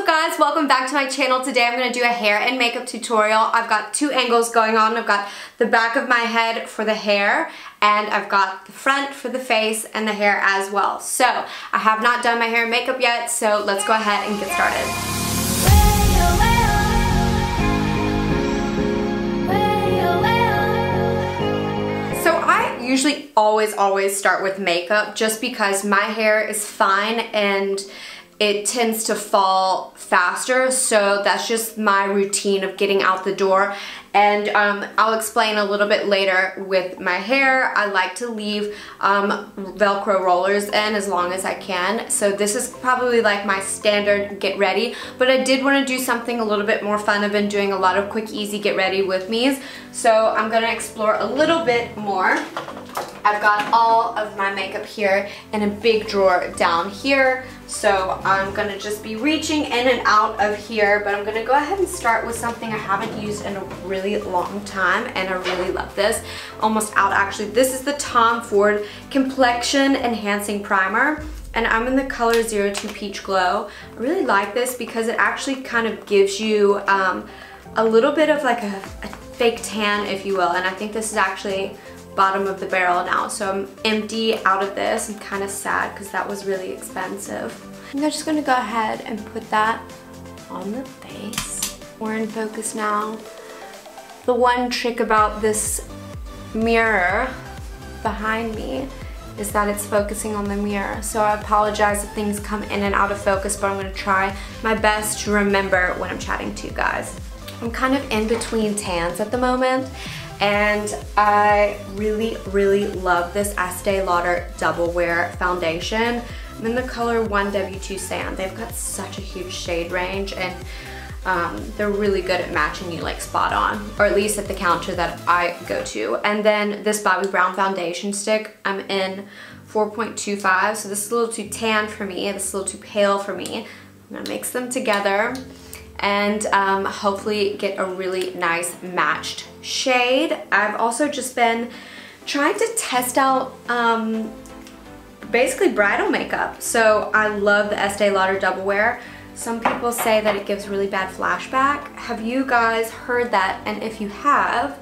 up guys? Welcome back to my channel. Today I'm going to do a hair and makeup tutorial. I've got two angles going on. I've got the back of my head for the hair and I've got the front for the face and the hair as well. So I have not done my hair and makeup yet, so let's go ahead and get started. So I usually always start with makeup just because my hair is fine and it tends to fall faster, so that's just my routine of getting out the door. And I'll explain a little bit later with my hair. I like to leave Velcro rollers in as long as I can. So this is probably like my standard get ready, but I did want to do something a little bit more fun. I've been doing a lot of quick, easy get ready with me's, so I'm gonna explore a little bit more. I've got all of my makeup here in a big drawer down here, so I'm gonna just be reaching in and out of here, but I'm gonna go ahead and start with something I haven't used in a really long time, and I really love this. Almost out actually. This is the Tom Ford Complexion Enhancing Primer, and I'm in the color 02 Peach Glow. I really like this because it actually kind of gives you a little bit of like a fake tan, if you will, and I think this is actually bottom of the barrel now, so I'm empty out of this. I'm kind of sad because that was really expensive. I'm just gonna go ahead and put that on the face. We're in focus now. The one trick about this mirror behind me is that it's focusing on the mirror, so I apologize if things come in and out of focus, but I'm gonna try my best to remember when I'm chatting to you guys. I'm kind of in between tans at the moment, and I really love this Estee Lauder Double Wear foundation. I'm in the color 1W2 Sand. They've got such a huge shade range, and they're really good at matching you like spot on, or at least at the counter that I go to. And then this Bobbi Brown foundation stick, I'm in 4.25, so this is a little too tan for me, this is a little too pale for me. I'm gonna mix them together and hopefully get a really nice matched shade. I've also just been trying to test out basically bridal makeup. So I love the Estee Lauder Double Wear. Some people say that it gives really bad flashback. Have you guys heard that? And if you have,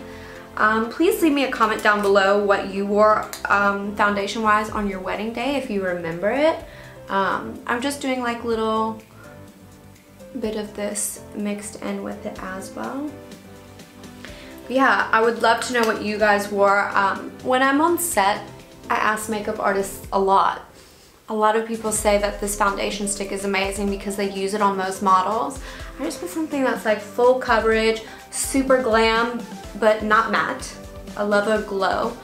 please leave me a comment down below what you wore foundation wise on your wedding day, if you remember it. I'm just doing like little bit of this mixed in with it as well. But yeah, I would love to know what you guys wore. When I'm on set, I ask makeup artists a lot. A lot of people say that this foundation stick is amazing because they use it on most models. I just want something that's like full coverage, super glam, but not matte. I love a glow,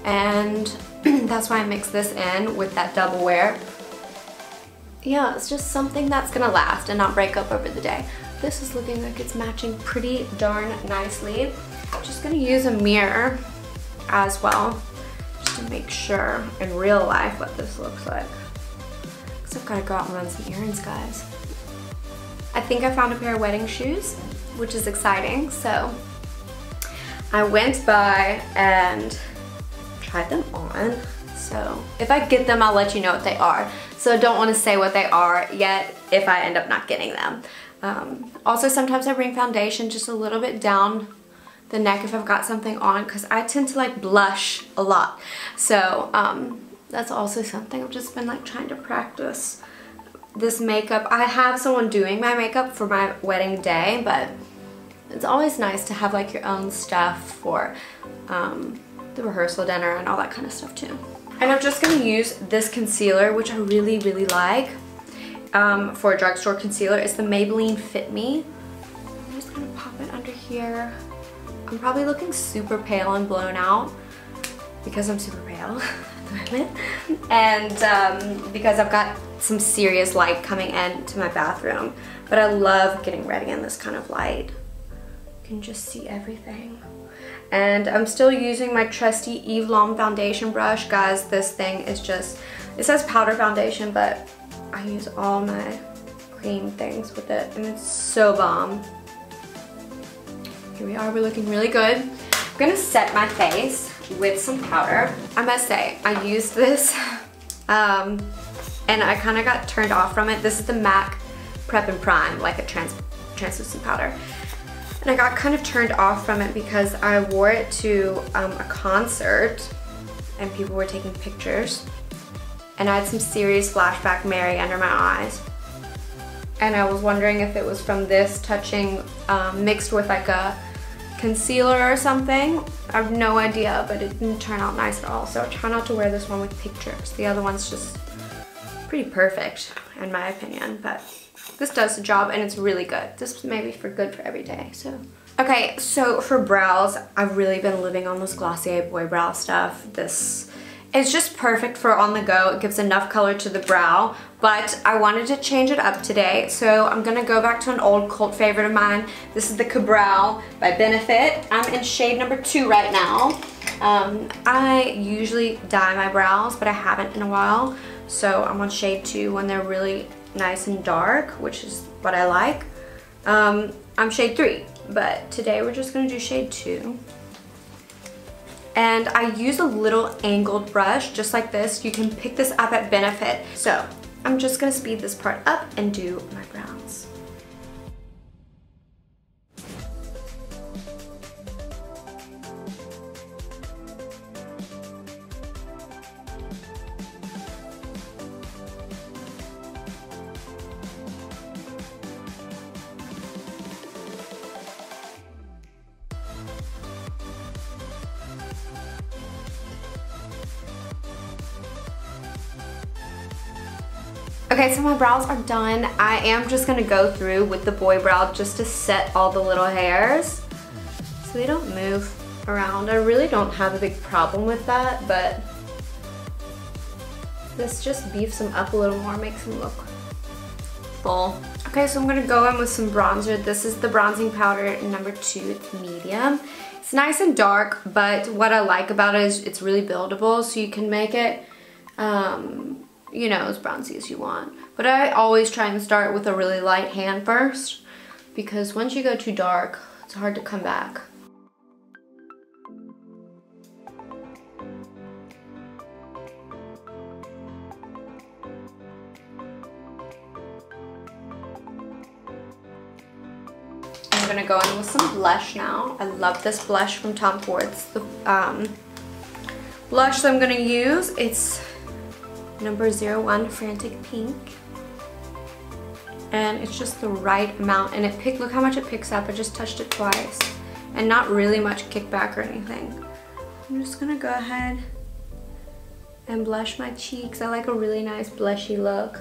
and that's why I mix this in with that Double Wear. Yeah, it's just something that's gonna last and not break up over the day. This is looking like it's matching pretty darn nicely. I'm just gonna use a mirror as well, just to make sure in real life what this looks like. Because I've gotta go out and run some errands, guys. I think I found a pair of wedding shoes, which is exciting. So I went by and tried them on. So if I get them, I'll let you know what they are. So I don't want to say what they are yet if I end up not getting them. Also, sometimes I bring foundation just a little bit down the neck if I've got something on, because I tend to like blush a lot. So that's also something I've just been like trying to practice this makeup. I have someone doing my makeup for my wedding day, but it's always nice to have like your own stuff for the rehearsal dinner and all that kind of stuff too. And I'm just gonna use this concealer, which I really like, for a drugstore concealer. It's the Maybelline Fit Me. I'm just gonna pop it under here. I'm probably looking super pale and blown out because I'm super pale at the moment. And because I've got some serious light coming into my bathroom. But I love getting ready in this kind of light. You can just see everything. And I'm still using my trusty Eve Lom foundation brush. Guys, this thing is just, it says powder foundation, but I use all my cream things with it, and it's so bomb. Here we are, we're looking really good. I'm gonna set my face with some powder. I must say, I used this and I kind of got turned off from it. This is the MAC prep and prime like a translucent powder. And I got kind of turned off from it because I wore it to a concert and people were taking pictures. And I had some serious flashback Mary under my eyes. And I was wondering if it was from this touching mixed with like a concealer or something. I have no idea, but it didn't turn out nice at all. So I try not to wear this one with pictures. The other one's just pretty perfect in my opinion, but this does the job and it's really good. This may be good for every day, so. Okay, so for brows, I've really been living on this Glossier Boy Brow stuff. This is just perfect for on the go. It gives enough color to the brow, but I wanted to change it up today, so I'm gonna go back to an old cult favorite of mine. This is the Ka-Brow by Benefit. I'm in shade number 2 right now. I usually dye my brows, but I haven't in a while, so I'm on shade 2 when they're really nice and dark, which is what I like. I'm shade 3, but today we're just gonna do shade 2. And I use a little angled brush just like this. You can pick this up at Benefit. So I'm just gonna speed this part up and do my brows. Okay, so my brows are done. I am just gonna go through with the boy brow just to set all the little hairs so they don't move around. I really don't have a big problem with that, but this just beefs them up a little more, makes them look full. Okay, so I'm gonna go in with some bronzer. This is the bronzing powder number 2, it's medium. It's nice and dark, but what I like about it is it's really buildable, so you can make it you know, as bronzy as you want. But I always try and start with a really light hand first, because once you go too dark, it's hard to come back. I'm gonna go in with some blush now. I love this blush from Tom Ford. It's the blush that I'm gonna use. It's number 01 Frantic Pink, and it's just the right amount, and look how much it picks up. I just touched it twice and not really much kickback or anything. I'm just gonna go ahead and blush my cheeks. I like a really nice blushy look.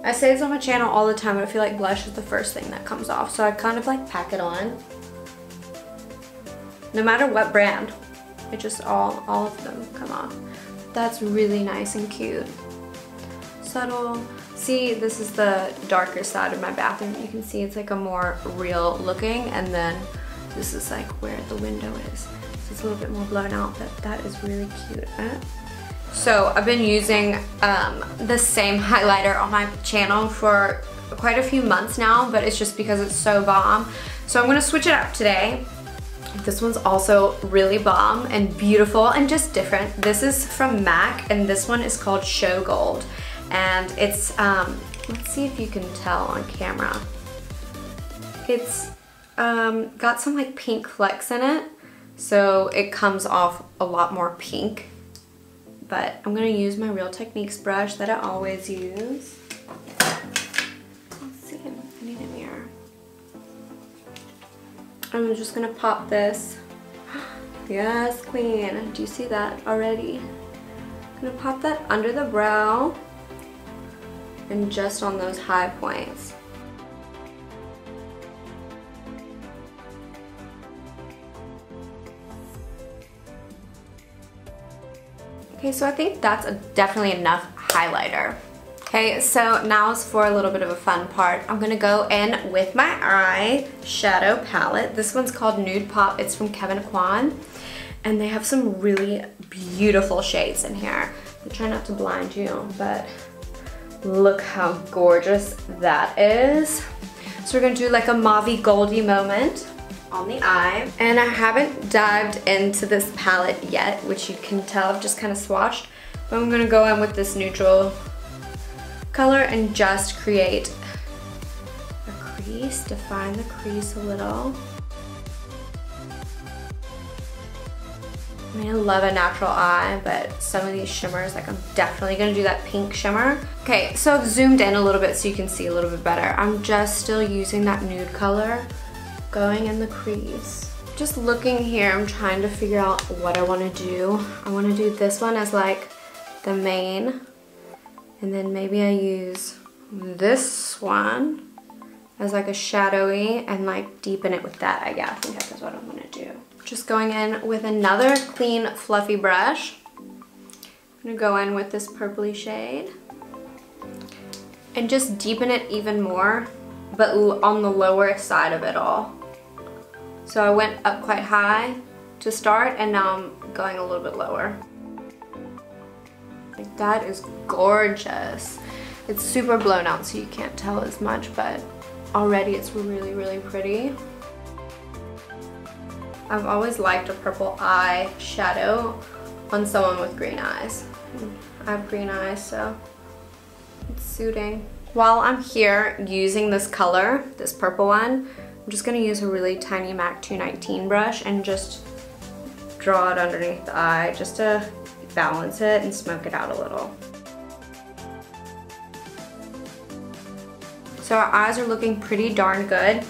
I say this on my channel all the time, but I feel like blush is the first thing that comes off, so I kind of like pack it on no matter what brand. It just all of them come off. That's really nice and cute. Subtle. See, this is the darker side of my bathroom. You can see it's like a more real looking, and then this is like where the window is. So it's a little bit more blown out, but that is really cute. So I've been using the same highlighter on my channel for quite a few months now, but it's just because it's so bomb. So I'm gonna switch it up today. This one's also really bomb and beautiful and just different. This is from MAC, and this one is called Show Gold. And it's, let's see if you can tell on camera. It's got some like pink flecks in it, so it comes off a lot more pink. But I'm gonna use my Real Techniques brush that I always use. Let's see, I need a mirror. I'm just gonna pop this. Yes, queen. Do you see that already? I'm gonna pop that under the brow and just on those high points. Okay, so I think that's definitely enough highlighter. Okay, so now is for a little bit of a fun part. I'm gonna go in with my eye shadow palette. This one's called Nude Pop. It's from Kevyn Aucoin, and they have some really beautiful shades in here. I'm trying not to blind you, but look how gorgeous that is. So we're gonna do like a mauvey goldy moment on the eye. And I haven't dived into this palette yet, which you can tell I've just kind of swatched. But I'm gonna go in with this neutral color and just create crease, define the crease a little. I mean, I love a natural eye, but some of these shimmers, like I'm definitely gonna do that pink shimmer. Okay, so I've zoomed in a little bit so you can see a little bit better. I'm just still using that nude color, going in the crease. Just looking here, I'm trying to figure out what I wanna do. I wanna do this one as like the main, and then maybe I use this one as like a shadowy and like deepen it with that. I think that's what I'm gonna do. Just going in with another clean, fluffy brush. I'm gonna go in with this purpley shade and just deepen it even more, but on the lower side of it all. So I went up quite high to start, and now I'm going a little bit lower. Like, that is gorgeous. It's super blown out, so you can't tell as much, but already it's really, really pretty. I've always liked a purple eye shadow on someone with green eyes. I have green eyes, so it's suiting. While I'm here using this color, this purple one, I'm just gonna use a really tiny MAC 219 brush and just draw it underneath the eye just to balance it and smoke it out a little. So our eyes are looking pretty darn good.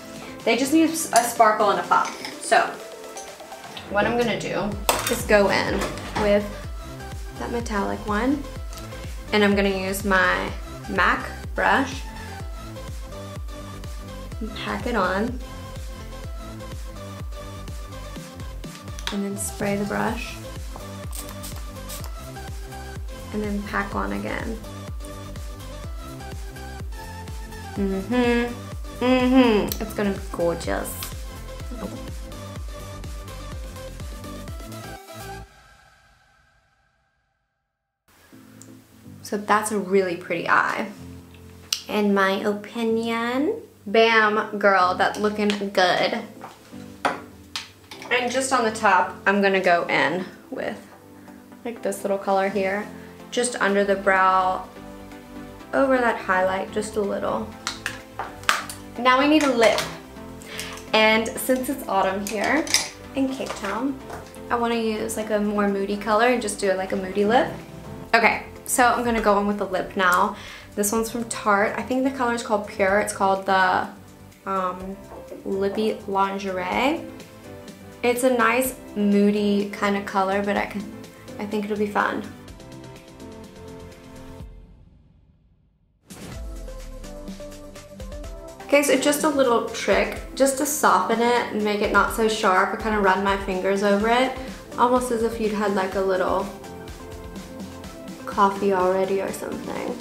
They just need a sparkle and a pop. So what I'm gonna do is go in with that metallic one, and I'm gonna use my MAC brush and pack it on, and then spray the brush, and then pack on again. It's gonna be gorgeous. So that's a really pretty eye, in my opinion. Bam, girl, that's looking good. And just on the top, I'm gonna go in with like this little color here, just under the brow, over that highlight, just a little. Now we need a lip. And since it's autumn here in Cape Town, I wanna use like a more moody color and just do it like a moody lip. Okay, so I'm gonna go in with the lip now. This one's from Tarte. I think the color is called Pure. It's called the Lippy Lingerie. It's a nice moody kind of color, but I think it'll be fun. Okay, so just a little trick, just to soften it and make it not so sharp, I kind of run my fingers over it, almost as if you'd had like a little coffee already or something.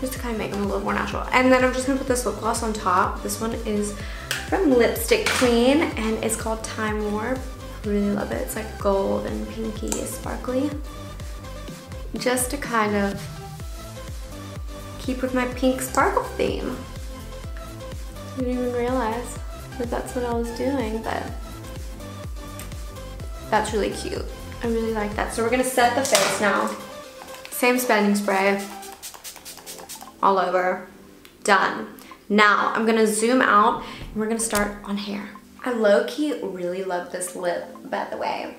Just to kind of make them a little more natural. And then I'm just gonna put this lip gloss on top. This one is from Lipstick Queen, and it's called Time Warp. Really love it. It's like gold and pinky, sparkly. Just to kind of keep with my pink sparkle theme. I didn't even realize that that's what I was doing, but that's really cute. I really like that. So we're gonna set the face now. Same setting spray all over. Done. Now I'm gonna zoom out and we're gonna start on hair. I low-key really love this lip, by the way.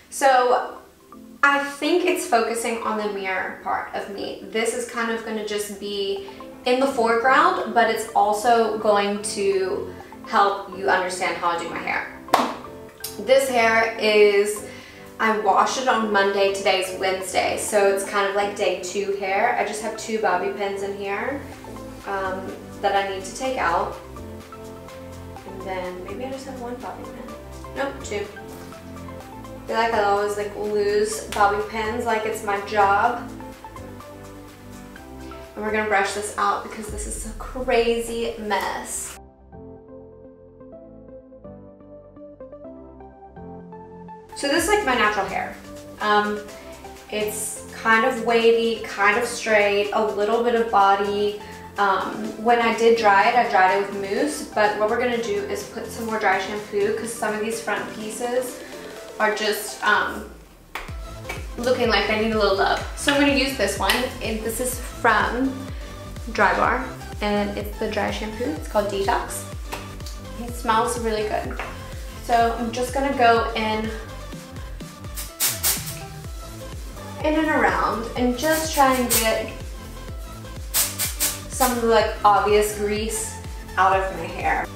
So I think it's focusing on the mirror part of me. This is kind of gonna just be in the foreground, but it's also going to help you understand how I do my hair. This hair is, I washed it on Monday, today's Wednesday, so it's kind of like day 2 hair. I just have 2 bobby pins in here that I need to take out. And then maybe I just have 1 bobby pin. Nope, 2. I feel like I always like lose bobby pins like it's my job. And we're gonna brush this out because this is a crazy mess. So this is like my natural hair. It's kind of wavy, kind of straight, a little bit of body. When I did dry it, I dried it with mousse, but what we're gonna do is put some more dry shampoo because some of these front pieces are just looking like they need a little love. So I'm gonna use this one, and this is from dry bar, and it's the dry shampoo. It's called Detox. It smells really good. So I'm just gonna go in and around and just try and get some of the like obvious grease out of my hair.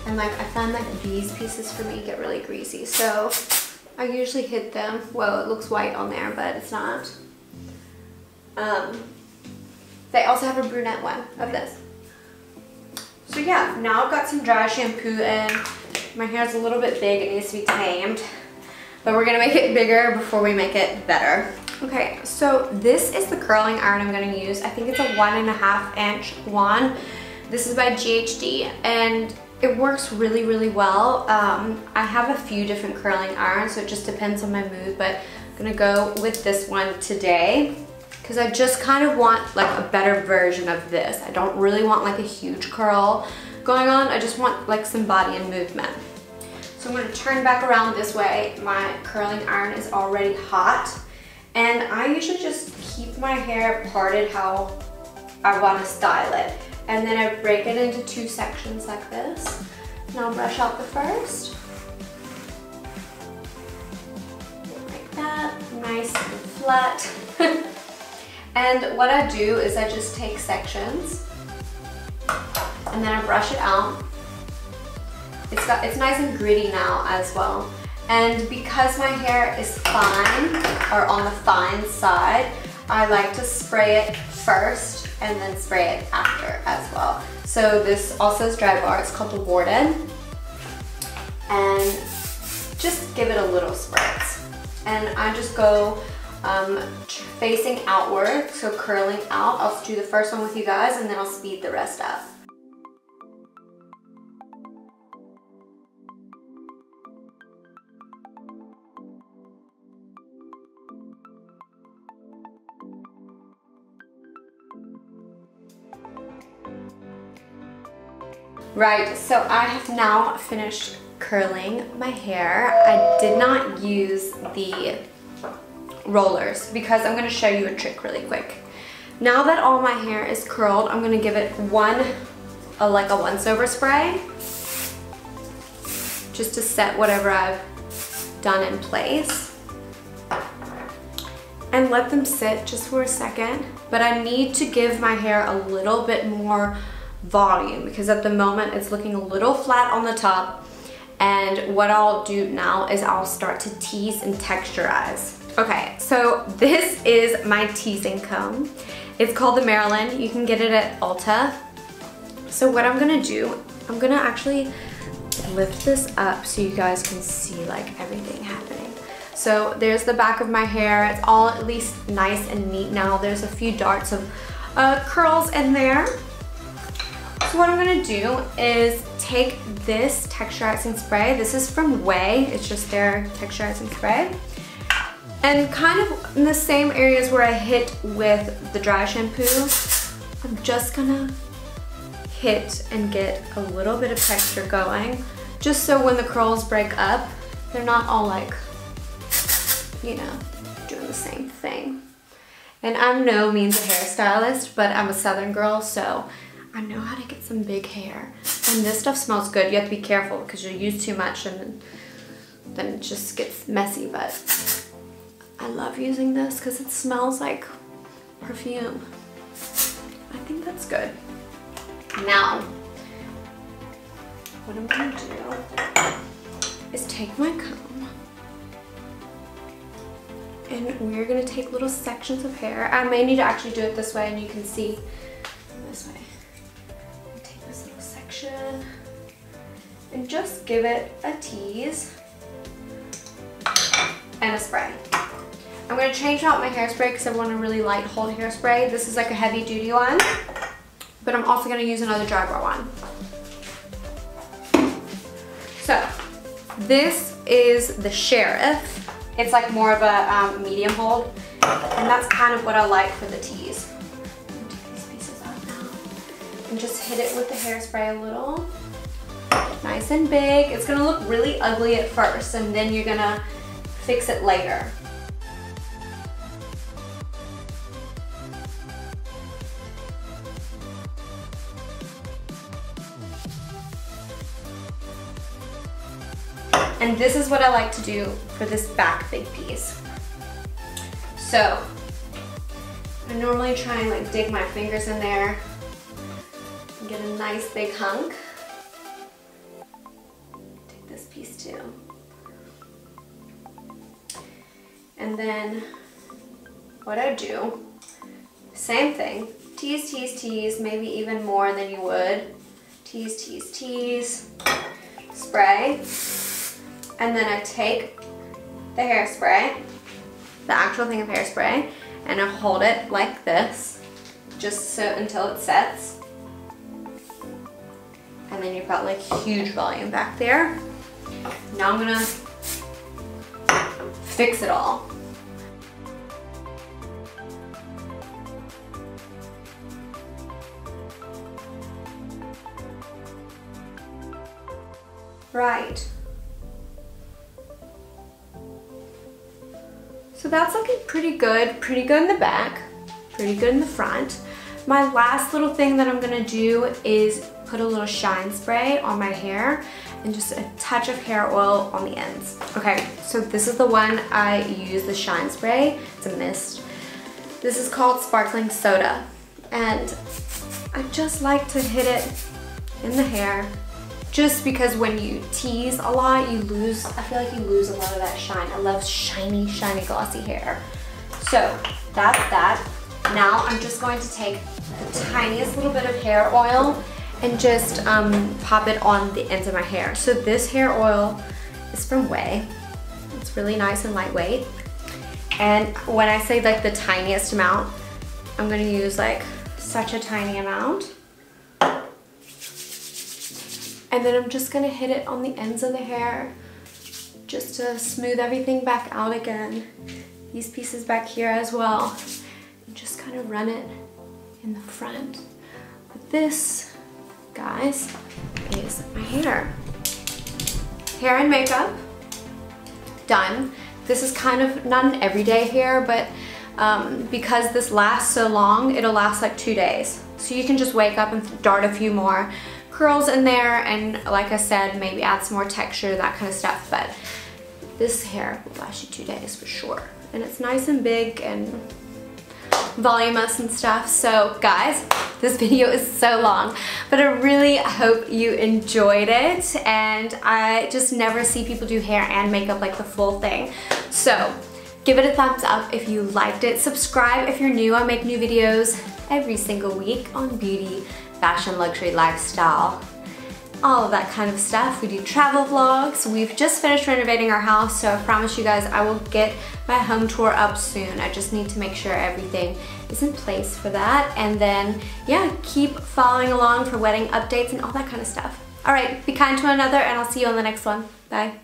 And like I find like these pieces for me get really greasy, so I usually hit them. Well, it looks white on there, but it's not. They also have a brunette one of this. So yeah, now I've got some dry shampoo in. My hair's a little bit big, it needs to be tamed. But we're gonna make it bigger before we make it better. Okay, so this is the curling iron I'm gonna use. I think it's a 1.5 inch one. This is by GHD, and it works really, really well. I have a few different curling irons, so it just depends on my mood, but I'm gonna go with this one today because I just kind of want like a better version of this. I don't really want like a huge curl going on. I just want like some body and movement. So I'm gonna turn back around this way. My curling iron is already hot, and I usually just keep my hair parted how I wanna style it. And then I break it into 2 sections like this. And I'll brush out the first. Like that, nice and flat. And what I do is I just take sections and then I brush it out. It's nice and gritty now as well. And because my hair is fine, or on the fine side, I like to spray it first and then spray it after as well. So this also is dry bar, it's called the Warden. And just give it a little spritz. And I just go facing outward, so curling out. I'll do the first one with you guys and then I'll speed the rest up. Right, so I have now finished curling my hair. I did not use the rollers because I'm going to show you a trick really quick. Now that all my hair is curled, I'm going to give it like a once over spray just to set whatever I've done in place and let them sit just for a second. But I need to give my hair a little bit more volume because at the moment it's looking a little flat on the top. And what I'll do now is I'll start to tease and texturize. Okay, so this is my teasing comb. It's called the Maryland. You can get it at Ulta. So what I'm gonna do, I'm gonna actually lift this up so you guys can see like everything happening. So there's the back of my hair. It's all at least nice and neat now. There's a few darts of curls in there. So what I'm gonna do is take this texturizing spray. This is from Way. It's just their texturizing spray. And kind of in the same areas where I hit with the dry shampoo, I'm just gonna hit and get a little bit of texture going, just so when the curls break up, they're not all like, you know, doing the same thing. And I'm no means a hairstylist, but I'm a Southern girl, so I know how to get some big hair. And this stuff smells good. You have to be careful because you use too much and then it just gets messy, but I love using this because it smells like perfume. I think that's good. Now, what I'm gonna do is take my comb and we're gonna take little sections of hair. I may need to actually do it this way and you can see this way. Take this little section and just give it a tease and a spray. I'm going to change out my hairspray because I want a really light hold hairspray. This is like a heavy duty one, but I'm also going to use another dry bar one. So this is the Sheriff. It's like more of a medium hold, and that's kind of what I like for the tease. I'm going to take these pieces out now and just hit it with the hairspray a little. Nice and big. It's going to look really ugly at first, and then you're going to fix it later. And this is what I like to do for this back big piece. So I normally try and like dig my fingers in there and get a nice big hunk. Take this piece too. And then what I do, same thing, tease, tease, tease, maybe even more than you would. Tease, tease, tease, spray. And then I take the hairspray, the actual thing of hairspray, and I hold it like this, just so until it sets. And then you've got like huge volume back there. Now I'm gonna fix it all. Right. So that's looking pretty good in the back, pretty good in the front. My last little thing that I'm gonna do is put a little shine spray on my hair and just a touch of hair oil on the ends. Okay, so this is the one I use, the shine spray. It's a mist. This is called Sparkling Soda. And I just like to hit it in the hair, just because when you tease a lot, you lose, I feel like you lose a lot of that shine. I love shiny, shiny, glossy hair. So that's that. Now I'm just going to take the tiniest little bit of hair oil and just pop it on the ends of my hair. So this hair oil is from Way. It's really nice and lightweight. And when I say like the tiniest amount, I'm gonna use like such a tiny amount. And then I'm just gonna hit it on the ends of the hair just to smooth everything back out again. These pieces back here as well. And just kind of run it in the front. But this, guys, is my hair. Hair and makeup, done. This is kind of not an everyday hair, but because this lasts so long, it'll last like 2 days. So you can just wake up and dart a few more curls in there, and like I said, maybe add some more texture, that kind of stuff. But this hair will last you 2 days for sure. And it's nice and big and voluminous and stuff. So guys, this video is so long, but I really hope you enjoyed it. And I just never see people do hair and makeup like the full thing. So give it a thumbs up if you liked it. Subscribe if you're new. I make new videos every single week on beauty, fashion, luxury, lifestyle, all of that kind of stuff. We do travel vlogs. We've just finished renovating our house, so I promise you guys I will get my home tour up soon. I just need to make sure everything is in place for that. And then, yeah, keep following along for wedding updates and all that kind of stuff. All right, be kind to one another, and I'll see you on the next one. Bye.